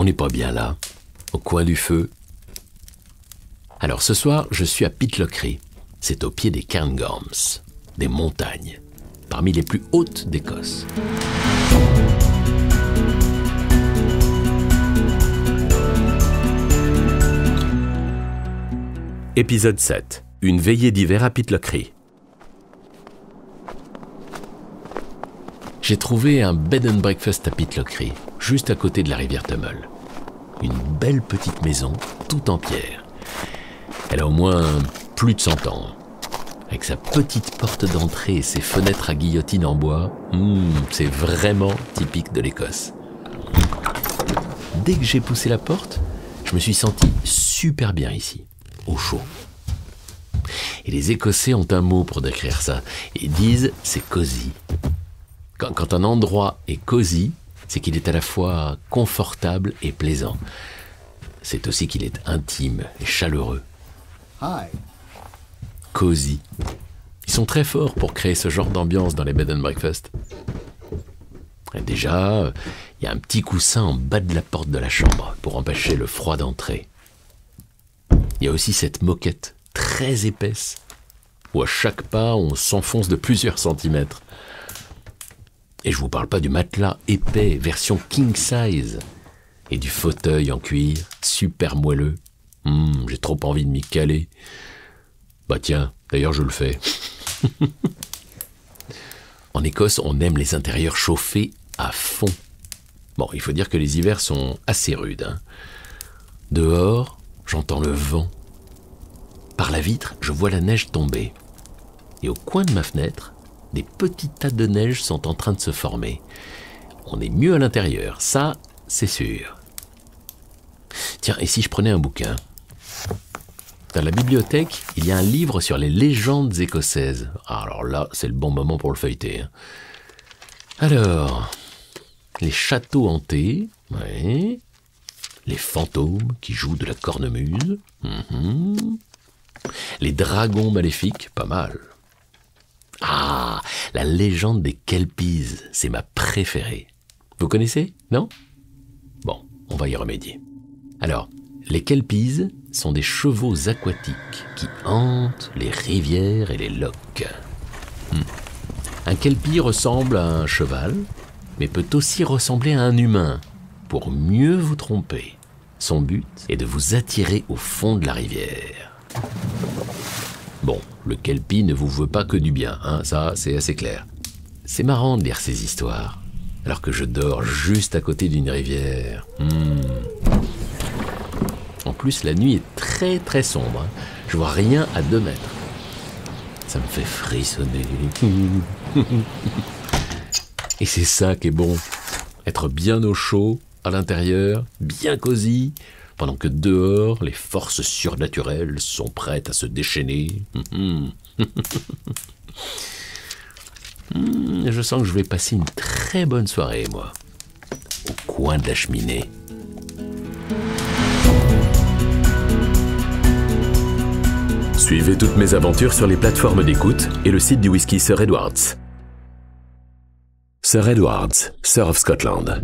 On n'est pas bien là, au coin du feu. Alors ce soir, je suis à Pitlochry. C'est au pied des Cairngorms, des montagnes, parmi les plus hautes d'Écosse. Épisode 7. Une veillée d'hiver à Pitlochry. J'ai trouvé un bed and breakfast à Pitlochry, juste à côté de la rivière Tummel. Une belle petite maison, toute en pierre. Elle a au moins plus de 100 ans. Avec sa petite porte d'entrée et ses fenêtres à guillotine en bois, c'est vraiment typique de l'Écosse. Dès que j'ai poussé la porte, je me suis senti super bien ici, au chaud. Et les Écossais ont un mot pour décrire ça. Ils disent c'est cosy. Quand un endroit est cosy, c'est qu'il est à la fois confortable et plaisant. C'est aussi qu'il est intime et chaleureux. Hi. Cosy. Ils sont très forts pour créer ce genre d'ambiance dans les bed and breakfast. Et déjà, il y a un petit coussin en bas de la porte de la chambre pour empêcher le froid d'entrer. Il y a aussi cette moquette très épaisse où à chaque pas, on s'enfonce de plusieurs centimètres. Et je vous parle pas du matelas épais, version king size, et du fauteuil en cuir, super moelleux. J'ai trop envie de m'y caler. Bah tiens, d'ailleurs je le fais. En Écosse, on aime les intérieurs chauffés à fond. Bon, il faut dire que les hivers sont assez rudes. Dehors, j'entends le vent. Par la vitre, je vois la neige tomber. Et au coin de ma fenêtre, des petits tas de neige sont en train de se former. On est mieux à l'intérieur, ça, c'est sûr. Tiens, et si je prenais un bouquin ? Dans la bibliothèque, il y a un livre sur les légendes écossaises. Alors là, c'est le bon moment pour le feuilleter. Alors, les châteaux hantés, ouais. Les fantômes qui jouent de la cornemuse, les dragons maléfiques, pas mal. Ah, la légende des Kelpies, c'est ma préférée. Vous connaissez, non ? Bon, on va y remédier. Alors, les Kelpies sont des chevaux aquatiques qui hantent les rivières et les lochs. Un Kelpie ressemble à un cheval, mais peut aussi ressembler à un humain, pour mieux vous tromper. Son but est de vous attirer au fond de la rivière. Bon, le Kelpie ne vous veut pas que du bien, ça c'est assez clair. C'est marrant de lire ces histoires, alors que je dors juste à côté d'une rivière. En plus, la nuit est très très sombre. Je vois rien à 2 mètres. Ça me fait frissonner. Et c'est ça qui est bon. Être bien au chaud, à l'intérieur, bien cosy, pendant que dehors, les forces surnaturelles sont prêtes à se déchaîner. Je sens que je vais passer une très bonne soirée, moi, au coin de la cheminée. Suivez toutes mes aventures sur les plateformes d'écoute et le site du whisky Sir Edwards. Sir Edwards, Sir of Scotland.